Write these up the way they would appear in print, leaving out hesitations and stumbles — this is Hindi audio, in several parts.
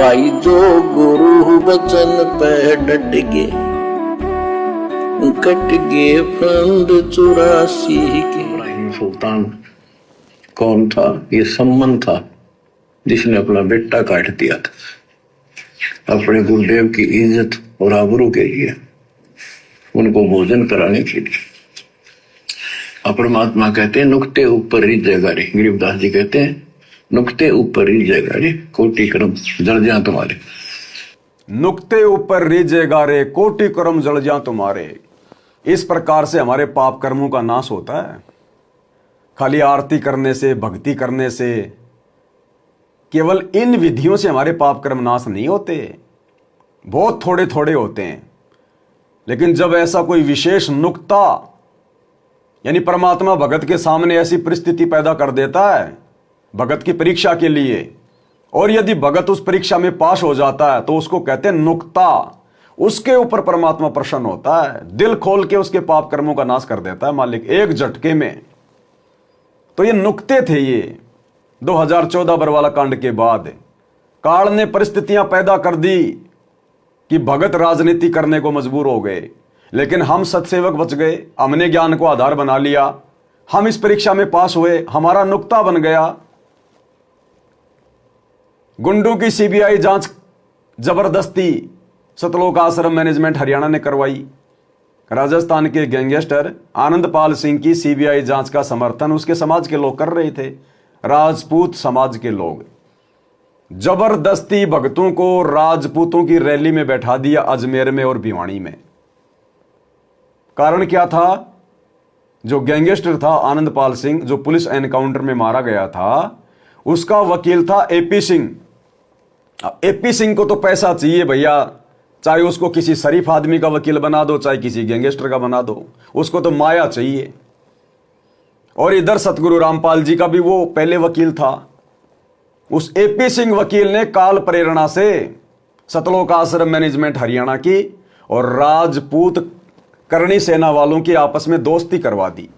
भाई जो गुरु बचन पे डट गे, कट गे फंद 84 के। इब्राहिम सुल्तान कौन था? ये सम्मन था जिसने अपना बेटा काट दिया था अपने गुरुदेव की इज्जत और आबरू के लिए, उनको भोजन कराने के लिए। परमात्मा कहते हैं नुक्ते ऊपर ही जगह रे, गरीबदास जी कहते हैं नुक्ते ऊपर ही जगह रे, कोटि कर्म जल जा तुम्हारे। नुक्ते ऊपर रीजेगा रे, कोटि कर्म जल जा तुम्हारे। इस प्रकार से हमारे पाप कर्मों का नाश होता है। खाली आरती करने से, भक्ति करने से, केवल इन विधियों से हमारे पाप कर्म नाश नहीं होते, बहुत थोड़े थोड़े होते हैं। लेकिन जब ऐसा कोई विशेष नुक्ता यानी परमात्मा भगत के सामने ऐसी परिस्थिति पैदा कर देता है भगत की परीक्षा के लिए, और यदि भगत उस परीक्षा में पास हो जाता है तो उसको कहते हैं नुक्ता। उसके ऊपर परमात्मा प्रसन्न होता है, दिल खोल के उसके पाप कर्मों का नाश कर देता है मालिक एक झटके में। तो ये नुक्ते थे। ये 2014 बरवाला कांड के बाद काल ने परिस्थितियां पैदा कर दी कि भगत राजनीति करने को मजबूर हो गए, लेकिन हम सत्सेवक बच गए। हमने ज्ञान को आधार बना लिया, हम इस परीक्षा में पास हुए, हमारा नुक्ता बन गया। गुंडों की सीबीआई जांच जबरदस्ती सतलोक आश्रम मैनेजमेंट हरियाणा ने करवाई। राजस्थान के गैंगस्टर आनंदपाल सिंह की सीबीआई जांच का समर्थन उसके समाज के लोग कर रहे थे, राजपूत समाज के लोग। जबरदस्ती भक्तों को राजपूतों की रैली में बैठा दिया अजमेर में और भिवानी में। कारण क्या था? जो गैंगस्टर था आनंदपाल सिंह, जो पुलिस एनकाउंटर में मारा गया था, उसका वकील था एपी सिंह। एपी सिंह को तो पैसा चाहिए भैया, चाहे उसको किसी शरीफ आदमी का वकील बना दो, चाहे किसी गैंगस्टर का बना दो, उसको तो माया चाहिए। और इधर सतगुरु रामपाल जी का भी वो पहले वकील था। उस एपी सिंह वकील ने काल प्रेरणा से सतलोक आश्रम मैनेजमेंट हरियाणा की और राजपूत करणी सेना वालों की आपस में दोस्ती करवा दी।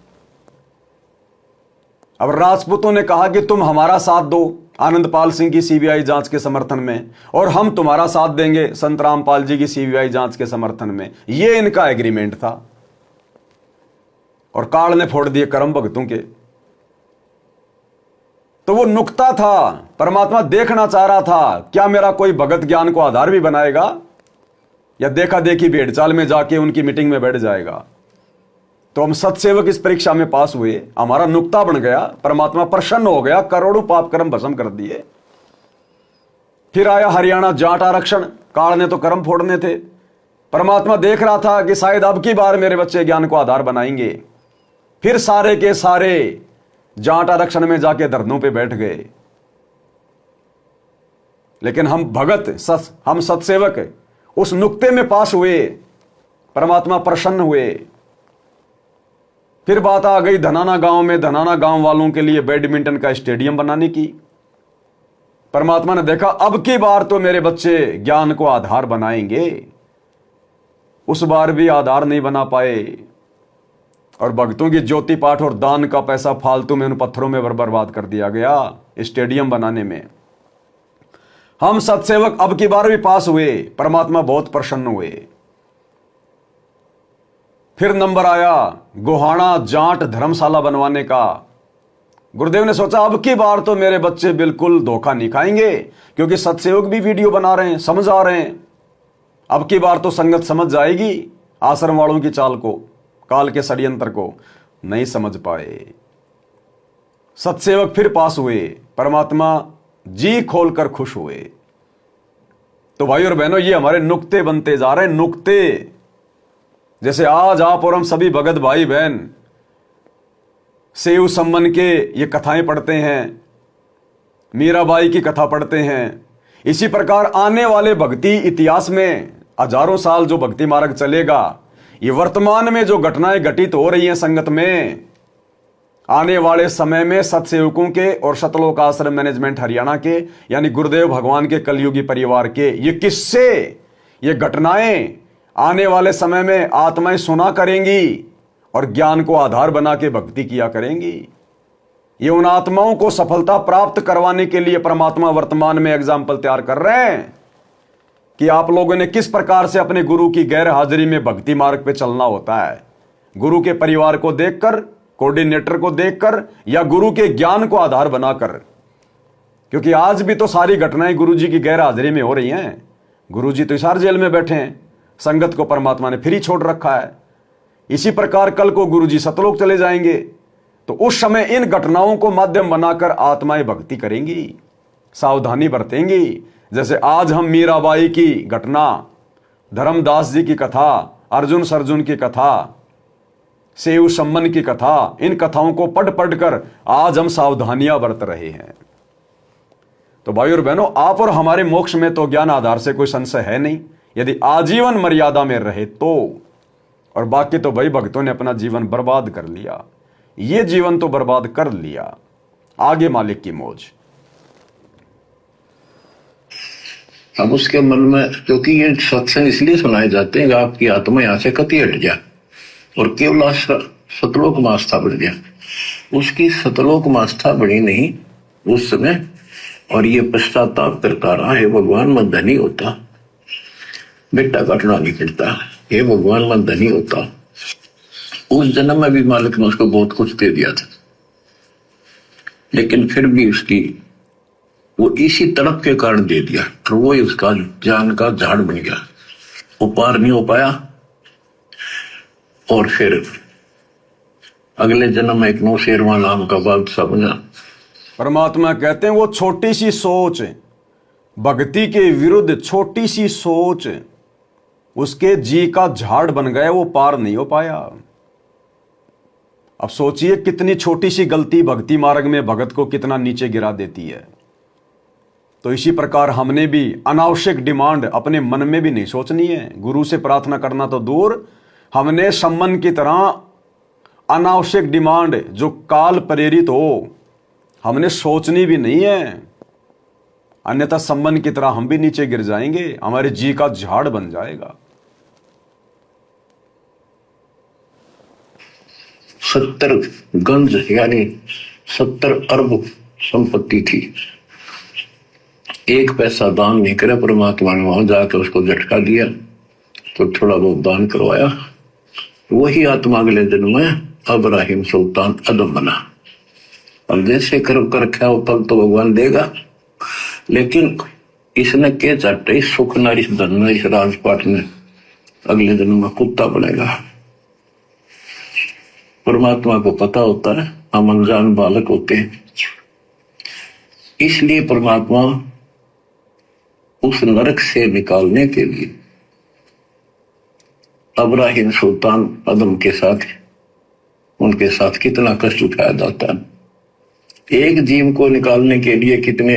अब राजपूतों ने कहा कि तुम हमारा साथ दो आनंदपाल सिंह की सीबीआई जांच के समर्थन में, और हम तुम्हारा साथ देंगे संत रामपाल जी की सीबीआई जांच के समर्थन में। यह इनका एग्रीमेंट था। और काल ने फोड़ दिए करम भक्तों के। तो वो नुक्ता था। परमात्मा देखना चाह रहा था, क्या मेरा कोई भगत ज्ञान को आधार भी बनाएगा, या देखा देखी भेड़ चाल में जाके उनकी मीटिंग में बैठ जाएगा। तो हम सत्सेवक इस परीक्षा में पास हुए, हमारा नुक्ता बन गया, परमात्मा प्रसन्न हो गया, करोड़ों पाप कर्म भस्म कर दिए। फिर आया हरियाणा जाट आरक्षण। काल ने तो कर्म फोड़ने थे। परमात्मा देख रहा था कि शायद अब की बार मेरे बच्चे ज्ञान को आधार बनाएंगे। फिर सारे के सारे जाट आरक्षण में जाके धरनों पे बैठ गए। लेकिन हम भगत, हम सत्सेवक उस नुक्ते में पास हुए, परमात्मा प्रसन्न हुए। फिर बात आ गई धनाना गांव में, धनाना गांव वालों के लिए बैडमिंटन का स्टेडियम बनाने की। परमात्मा ने देखा अब की बार तो मेरे बच्चे ज्ञान को आधार बनाएंगे। उस बार भी आधार नहीं बना पाए, और भक्तों की ज्योति पाठ और दान का पैसा फालतू में उन पत्थरों में बर्बाद कर दिया गया स्टेडियम बनाने में। हम सत्सेवक अब की बार भी पास हुए, परमात्मा बहुत प्रसन्न हुए। फिर नंबर आया गोहाना जाट धर्मशाला बनवाने का। गुरुदेव ने सोचा अब की बार तो मेरे बच्चे बिल्कुल धोखा नहीं खाएंगे, क्योंकि सत्सेवक भी वीडियो बना रहे हैं, समझा रहे हैं। अब की बार तो संगत समझ जाएगी आश्रम वालों की चाल को, काल के षड्यंत्र को। नहीं समझ पाए। सत्सेवक फिर पास हुए, परमात्मा जी खोलकर खुश हुए। तो भाई और बहनों, ये हमारे नुक्ते बनते जा रहे हैं। नुक्ते जैसे आज आप और हम सभी भगत भाई बहन सेव सम्मन के ये कथाएं पढ़ते हैं, मीराबाई की कथा पढ़ते हैं। इसी प्रकार आने वाले भक्ति इतिहास में हजारों साल जो भक्ति मार्ग चलेगा, ये वर्तमान में जो घटनाएं घटित हो रही हैं संगत में, आने वाले समय में सत्सेवकों के और सतलोक आश्रम मैनेजमेंट हरियाणा के यानी गुरुदेव भगवान के कलयुगी परिवार के ये किस्से, ये घटनाएं आने वाले समय में आत्माएं सुना करेंगी और ज्ञान को आधार बना के भक्ति किया करेंगी। ये उन आत्माओं को सफलता प्राप्त करवाने के लिए परमात्मा वर्तमान में एग्जाम्पल तैयार कर रहे हैं कि आप लोगों ने किस प्रकार से अपने गुरु की गैर हाजिरी में भक्ति मार्ग पे चलना होता है। गुरु के परिवार को देखकर, कोऑर्डिनेटर को देखकर, या गुरु के ज्ञान को आधार बनाकर। क्योंकि आज भी तो सारी घटनाएं गुरु जी की गैर हाजिरी में हो रही हैं। गुरु जी तो हिसार जेल में बैठे हैं, संगत को परमात्मा ने फ्री छोड़ रखा है। इसी प्रकार कल को गुरु जी सतलोक चले जाएंगे, तो उस समय इन घटनाओं को माध्यम बनाकर आत्माएं भक्ति करेंगी, सावधानी बरतेंगी। जैसे आज हम मीराबाई की घटना, धर्मदास जी की कथा, अर्जुन सर्जुन की कथा, सेव सम्मन की कथा, इन कथाओं को पढ़ पढ़कर आज हम सावधानियां बरत रहे हैं। तो भाई और बहनों, आप और हमारे मोक्ष में तो ज्ञान आधार से कोई संशय है नहीं, यदि आजीवन मर्यादा में रहे तो। और बाकी तो भाई भक्तों ने अपना जीवन बर्बाद कर लिया, ये जीवन तो बर्बाद कर लिया, आगे मालिक की मौज। अब उसके मन में, क्योंकि ये सत्संग इसलिए सुनाए जाते हैं कि आपकी आत्मा यहां से कति हट जाए और केवल सतलोक में आस्था बढ़ जाए। उसकी सतलोक में आस्था बढ़ी नहीं उस समय, और ये पश्चाताप करता रहा, हे भगवान मैं धनी होता, बेटा काटना नहीं पड़ता, हे भगवान मैं धनी होता। उस जन्म में भी मालिक ने उसको बहुत कुछ दे दिया था, लेकिन फिर भी उसकी वो इसी तड़प के कारण दे दिया, तो वो ही उसका जान का झाड़ बन गया, वो पार नहीं हो पाया। और फिर अगले जन्म में एक नौशेरवा नाम का बादशाह बना। परमात्मा कहते हैं वो छोटी सी सोच, भक्ति के विरुद्ध छोटी सी सोच उसके जी का झाड़ बन गया, वो पार नहीं हो पाया। अब सोचिए कितनी छोटी सी गलती भक्ति मार्ग में भगत को कितना नीचे गिरा देती है। तो इसी प्रकार हमने भी अनावश्यक डिमांड अपने मन में भी नहीं सोचनी है। गुरु से प्रार्थना करना तो दूर, हमने सम्मन की तरह अनावश्यक डिमांड जो काल प्रेरित हो हमने सोचनी भी नहीं है, अन्यथा सम्मन की तरह हम भी नीचे गिर जाएंगे, हमारे जी का झाड़ बन जाएगा। 70 गंज यानी 70 अरब संपत्ति थी, एक पैसा दान नहीं करे परमात्मा ने। वहां जाकर उसको झटका दिया तो थोड़ा बहुत दान करवाया, वही आत्मा अगले दिन में अब्राहिम सुल्तान अदम बना। अब जैसे कर्म कर रखा हो फल तो भगवान देगा, लेकिन इसने के चाटे सुख न इस धन न इस राजपाट ने अगले दिन में कुत्ता बनेगा। परमात्मा को पता होता है, हम अनजान बालक होते हैं, इसलिए परमात्मा उस नरक से निकालने के लिए अब्राहिम सुल्तान अदम के साथ, उनके साथ कितना कष्ट उठाया जाता है। एक जीव को निकालने के लिए कितने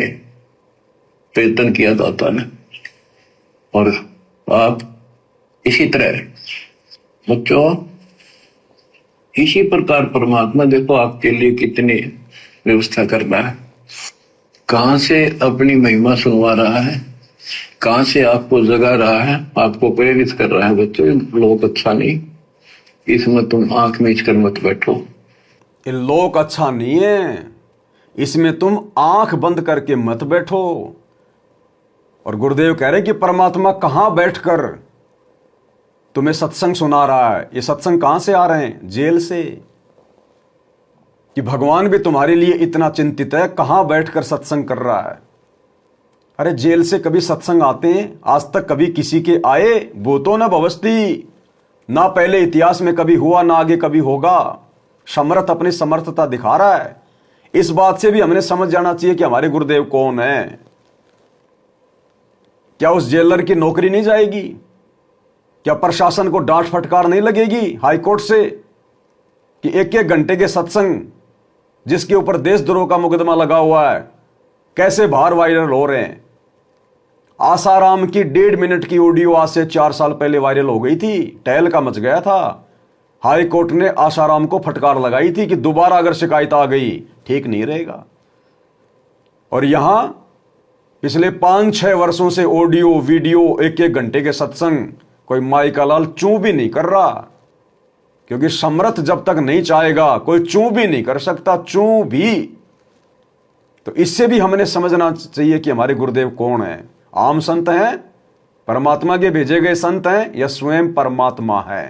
प्रयत्न किया जाता है। और आप इसी तरह बच्चों, इसी प्रकार परमात्मा देखो आपके लिए कितनी व्यवस्था कर रहा है, कहां से अपनी महिमा सुनवा रहा है, कहां से आपको जगा रहा है, आपको प्रेरित कर रहा है। बच्चों लोक अच्छा नहीं, इसमें तुम आंख मीच कर मत बैठो। ये लोक अच्छा नहीं है, इसमें तुम आंख बंद करके मत बैठो। और गुरुदेव कह रहे कि परमात्मा कहां बैठकर तुम्हें सत्संग सुना रहा है। ये सत्संग कहां से आ रहे हैं? जेल से। कि भगवान भी तुम्हारे लिए इतना चिंतित है, कहां बैठकर सत्संग कर रहा है। अरे जेल से कभी सत्संग आते हैं? आज तक कभी किसी के आए? भूतो न भवस्ति, ना पहले इतिहास में कभी हुआ, ना आगे कभी होगा। समर्थ अपनी समर्थता दिखा रहा है। इस बात से भी हमने समझ जाना चाहिए कि हमारे गुरुदेव कौन है। क्या उस जेलर की नौकरी नहीं जाएगी? क्या प्रशासन को डांट फटकार नहीं लगेगी हाईकोर्ट से कि एक एक घंटे के सत्संग जिसके ऊपर देशद्रोह का मुकदमा लगा हुआ है कैसे बाहर वायरल हो रहे हैं? आसाराम की 1.5 मिनट की ऑडियो आज से 4 साल पहले वायरल हो गई थी, टहल का मच गया था। हाई कोर्ट ने आसाराम को फटकार लगाई थी कि दोबारा अगर शिकायत आ गई ठीक नहीं रहेगा। और यहां पिछले 5-6 वर्षों से ऑडियो वीडियो एक एक घंटे के सत्संग, कोई माई का लाल चूं भी नहीं कर रहा। क्योंकि समर्थ जब तक नहीं चाहेगा कोई चूं भी नहीं कर सकता, चूं भी। तो इससे भी हमने समझना चाहिए कि हमारे गुरुदेव कौन है। आम संत हैं, परमात्मा के भेजे गए संत हैं, या स्वयं परमात्मा है।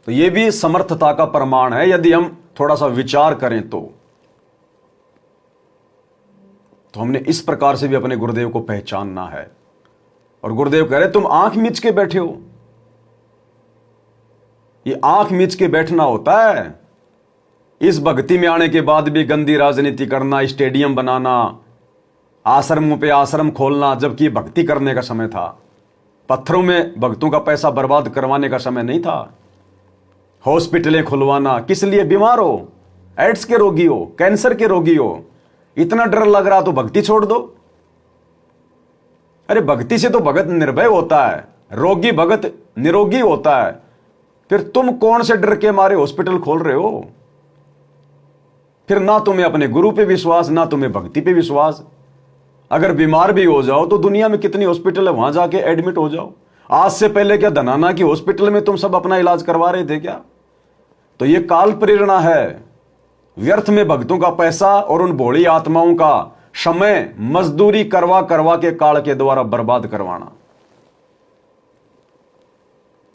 तो यह भी समर्थता का प्रमाण है यदि हम थोड़ा सा विचार करें तो हमने इस प्रकार से भी अपने गुरुदेव को पहचानना है। और गुरुदेव कह रहे तुम आंख मीच के बैठे हो। ये आंख मीच के बैठना होता है। इस भक्ति में आने के बाद भी गंदी राजनीति करना, स्टेडियम बनाना, आश्रमों पे आश्रम खोलना, जबकि भक्ति करने का समय था। पत्थरों में भक्तों का पैसा बर्बाद करवाने का समय नहीं था। हॉस्पिटलें खुलवाना, किस लिए? बीमार हो, एड्स के रोगी हो, कैंसर के रोगी हो, इतना डर लग रहा तो भक्ति छोड़ दो। अरे भक्ति से तो भगत निर्भय होता है, रोगी भगत निरोगी होता है। फिर तुम कौन से डर के मारे हॉस्पिटल खोल रहे हो? फिर ना तुम्हें अपने गुरु पे विश्वास, ना तुम्हें भक्ति पे विश्वास। अगर बीमार भी हो जाओ तो दुनिया में कितनी हॉस्पिटल है, वहां जाके एडमिट हो जाओ। आज से पहले क्या धनाना की हॉस्पिटल में तुम सब अपना इलाज करवा रहे थे क्या? तो ये काल प्रेरणा है। व्यर्थ में भक्तों का पैसा और उन भोली आत्माओं का समय मजदूरी करवा करवा के काल के द्वारा बर्बाद करवाना।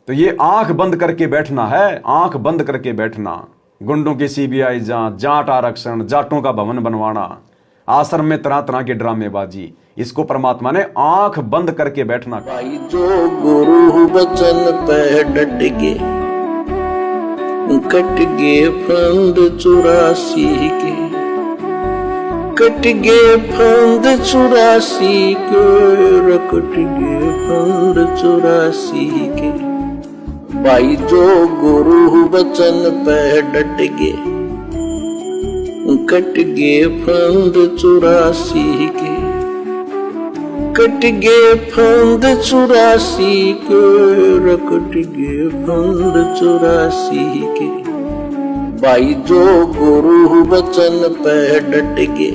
तो ये आंख बंद करके बैठना है, आंख बंद करके बैठना। गुंडों की सीबीआई जांच, जाट आरक्षण, जाटों का भवन बनवाना, आश्रम में तरह तरह की ड्रामेबाजी, इसको परमात्मा ने आंख बंद करके बैठना कहा। भाई जो गुरु वचन पे डट के, कट गए फंद 84 के, कट गए फंद 84 के, कट गए फंद 84 के। भाई जो गुरु वचन पे डट के, कट गए फंद 84 के, कट गए फंद 84 के, कट गए फंद 84 के। भाई जो गुरु वचन पे डट के,